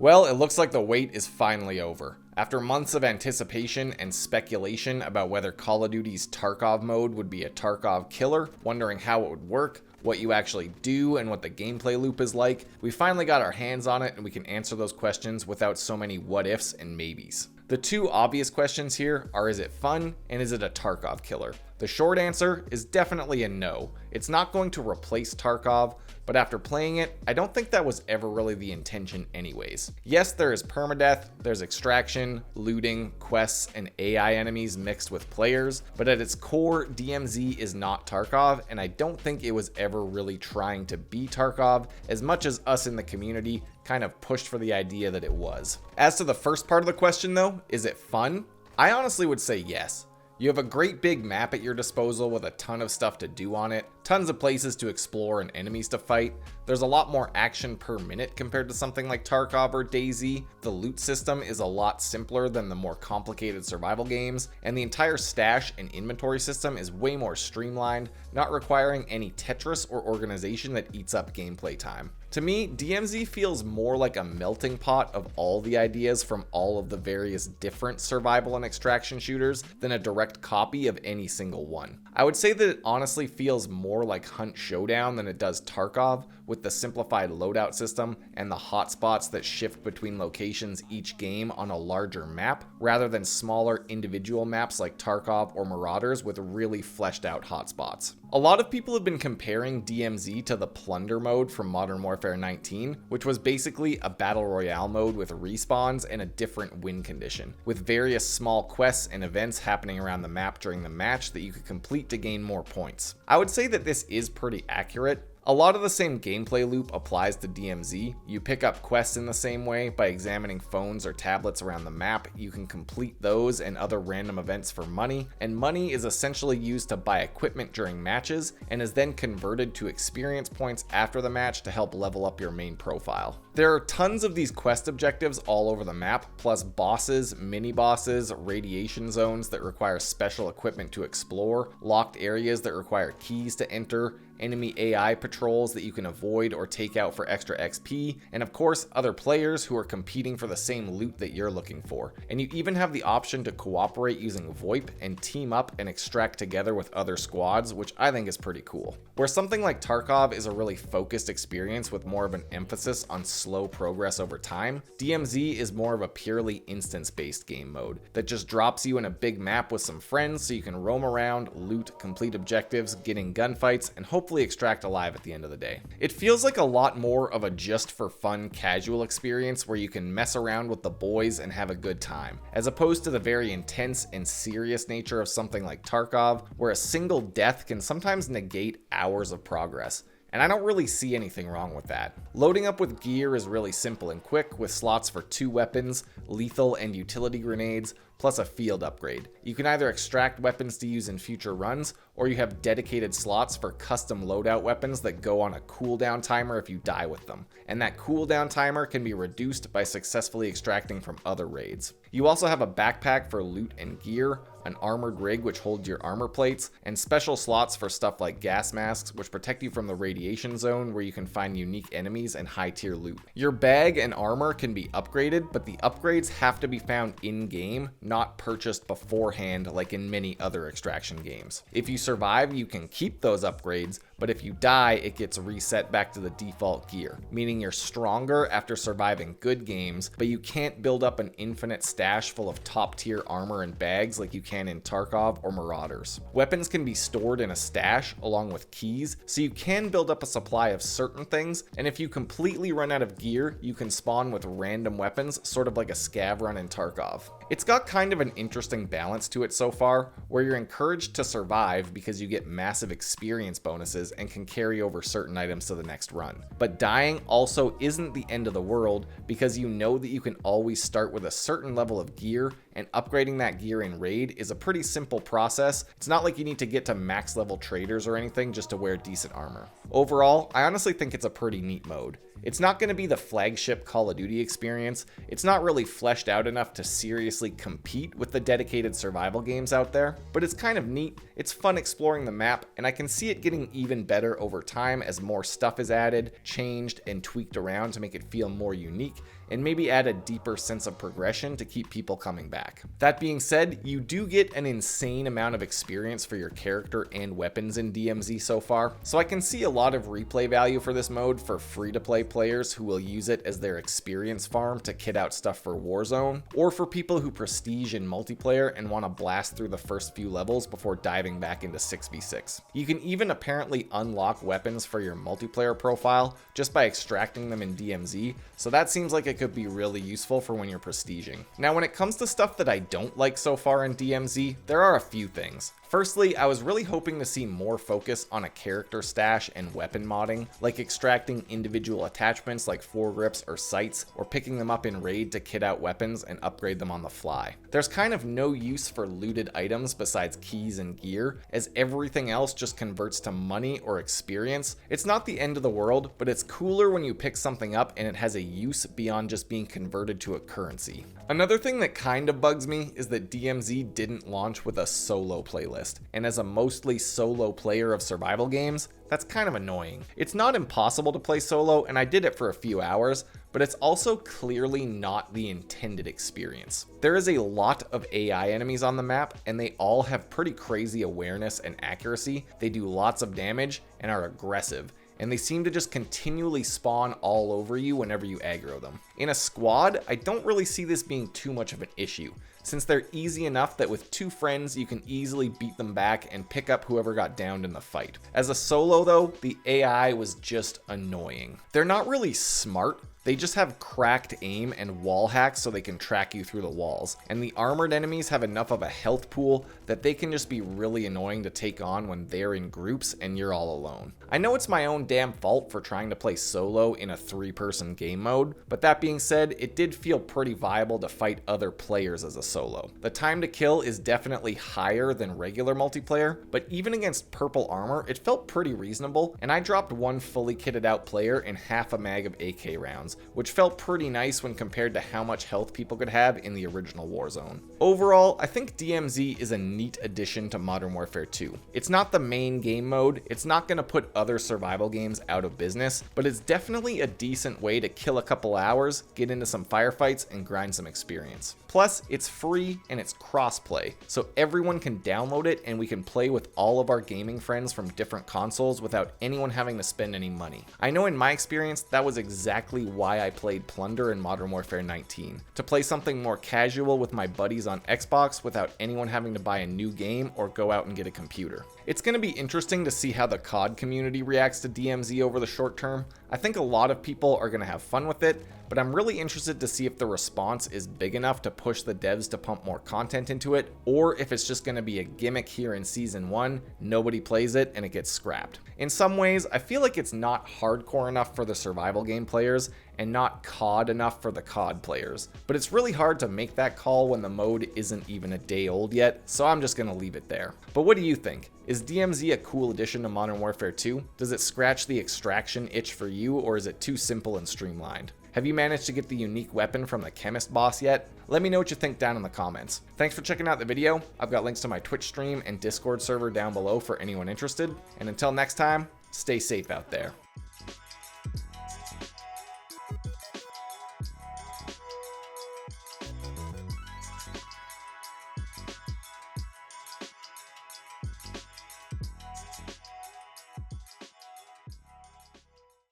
Well, it looks like the wait is finally over. After months of anticipation and speculation about whether Call of Duty's Tarkov mode would be a Tarkov killer, wondering how it would work, what you actually do, and what the gameplay loop is like, we finally got our hands on it and we can answer those questions without so many what ifs and maybes. The two obvious questions here are, is it fun and is it a Tarkov killer? The short answer is definitely a no. It's not going to replace Tarkov, but after playing it, I don't think that was ever really the intention anyways. Yes, there is permadeath, there's extraction, looting, quests, and AI enemies mixed with players, but at its core, DMZ is not Tarkov, and I don't think it was ever really trying to be Tarkov as much as us in the community kind of pushed for the idea that it was. As to the first part of the question though, is it fun? I honestly would say yes. You have a great big map at your disposal with a ton of stuff to do on it, tons of places to explore and enemies to fight. There's a lot more action per minute compared to something like Tarkov or DayZ. The loot system is a lot simpler than the more complicated survival games, and the entire stash and inventory system is way more streamlined, not requiring any Tetris or organization that eats up gameplay time. To me, DMZ feels more like a melting pot of all the ideas from all of the various different survival and extraction shooters than a direct copy of any single one. I would say that it honestly feels more like Hunt Showdown than it does Tarkov, with the simplified loadout system and the hotspots that shift between locations each game on a larger map, rather than smaller individual maps like Tarkov or Marauders with really fleshed out hotspots. A lot of people have been comparing DMZ to the Plunder mode from Modern Warfare 19, which was basically a battle royale mode with respawns and a different win condition, with various small quests and events happening around the map during the match that you could complete to gain more points. I would say that this is pretty accurate. A lot of the same gameplay loop applies to DMZ. You pick up quests in the same way by examining phones or tablets around the map. You can complete those and other random events for money, and money is essentially used to buy equipment during matches and is then converted to experience points after the match to help level up your main profile. There are tons of these quest objectives all over the map, plus bosses, mini-bosses, radiation zones that require special equipment to explore, locked areas that require keys to enter, enemy AI patrols that you can avoid or take out for extra XP, and of course other players who are competing for the same loot that you're looking for. And you even have the option to cooperate using VoIP and team up and extract together with other squads, which I think is pretty cool. Where something like Tarkov is a really focused experience with more of an emphasis on slow progress over time, DMZ is more of a purely instance-based game mode that just drops you in a big map with some friends so you can roam around, loot, complete objectives, get in gunfights, and hopefully extract alive at the end of the day. It feels like a lot more of a just for fun casual experience where you can mess around with the boys and have a good time, as opposed to the very intense and serious nature of something like Tarkov, where a single death can sometimes negate hours of progress. And I don't really see anything wrong with that. Loading up with gear is really simple and quick, with slots for 2 weapons, lethal and utility grenades, plus a field upgrade. You can either extract weapons to use in future runs, or you have dedicated slots for custom loadout weapons that go on a cooldown timer if you die with them. And that cooldown timer can be reduced by successfully extracting from other raids. You also have a backpack for loot and gear, an armored rig which holds your armor plates, and special slots for stuff like gas masks which protect you from the radiation zone where you can find unique enemies and high tier loot. Your bag and armor can be upgraded, but the upgrades have to be found in-game, not purchased beforehand like in many other extraction games. If you survive, you can keep those upgrades, but if you die, it gets reset back to the default gear, meaning you're stronger after surviving good games, but you can't build up an infinite stash full of top tier armor and bags like you can in Tarkov or Marauders. Weapons can be stored in a stash along with keys, so you can build up a supply of certain things, and if you completely run out of gear, you can spawn with random weapons, sort of like a scav run in Tarkov. It's got kind of an interesting balance to it so far, where you're encouraged to survive because you get massive experience bonuses and can carry over certain items to the next run. But dying also isn't the end of the world, because you know that you can always start with a certain level of gear, and upgrading that gear in raid is a pretty simple process. It's not like you need to get to max level traders or anything just to wear decent armor. Overall, I honestly think it's a pretty neat mode. It's not going to be the flagship Call of Duty experience. It's not really fleshed out enough to seriously compete with the dedicated survival games out there, but it's kind of neat. It's fun exploring the map, and I can see it getting even better over time as more stuff is added, changed, and tweaked around to make it feel more unique and maybe add a deeper sense of progression to keep people coming back. That being said, you do get an insane amount of experience for your character and weapons in DMZ so far, so I can see a lot of replay value for this mode for free-to-play players who will use it as their experience farm to kit out stuff for Warzone, or for people who prestige in multiplayer and want to blast through the first few levels before diving back into 6v6. You can even apparently unlock weapons for your multiplayer profile just by extracting them in DMZ, so that seems like it could be really useful for when you're prestiging. Now, when it comes to stuff that I don't like so far in DMZ, there are a few things. Firstly, I was really hoping to see more focus on a character stash and weapon modding, like extracting individual attachments like foregrips or sights, or picking them up in raid to kit out weapons and upgrade them on the fly. There's kind of no use for looted items besides keys and gear, as everything else just converts to money or experience. It's not the end of the world, but it's cooler when you pick something up and it has a use beyond just being converted to a currency. Another thing that kind of bugs me is that DMZ didn't launch with a solo playlist. And as a mostly solo player of survival games, that's kind of annoying. It's not impossible to play solo, and I did it for a few hours, but it's also clearly not the intended experience. There is a lot of AI enemies on the map, and they all have pretty crazy awareness and accuracy. They do lots of damage and are aggressive, and they seem to just continually spawn all over you whenever you aggro them. In a squad, I don't really see this being too much of an issue, since they're easy enough that with 2 friends you can easily beat them back and pick up whoever got downed in the fight. As a solo though, the AI was just annoying. They're not really smart. They just have cracked aim and wall hacks so they can track you through the walls, and the armored enemies have enough of a health pool that they can just be really annoying to take on when they're in groups and you're all alone. I know it's my own damn fault for trying to play solo in a 3-person game mode, but that being said, it did feel pretty viable to fight other players as a solo. The time to kill is definitely higher than regular multiplayer, but even against purple armor, it felt pretty reasonable, and I dropped 1 fully kitted out player and half a mag of AK rounds, which felt pretty nice when compared to how much health people could have in the original Warzone. Overall, I think DMZ is a neat addition to Modern Warfare 2. It's not the main game mode, it's not going to put other survival games out of business, but it's definitely a decent way to kill a couple hours, get into some firefights, and grind some experience. Plus, it's free and it's crossplay, so everyone can download it and we can play with all of our gaming friends from different consoles without anyone having to spend any money. I know in my experience, that was exactly why I played Plunder in Modern Warfare 19, to play something more casual with my buddies on Xbox without anyone having to buy a new game or go out and get a computer. It's going to be interesting to see how the CoD community reacts to DMZ over the short term. I think a lot of people are going to have fun with it, but I'm really interested to see if the response is big enough to push the devs to pump more content into it, or if it's just going to be a gimmick here in Season 1, nobody plays it, and it gets scrapped. In some ways, I feel like it's not hardcore enough for the survival game players, and not COD enough for the COD players. But it's really hard to make that call when the mode isn't even a day old yet, so I'm just gonna leave it there. But what do you think? Is DMZ a cool addition to Modern Warfare 2? Does it scratch the extraction itch for you, or is it too simple and streamlined? Have you managed to get the unique weapon from the chemist boss yet? Let me know what you think down in the comments. Thanks for checking out the video. I've got links to my Twitch stream and Discord server down below for anyone interested. And until next time, stay safe out there.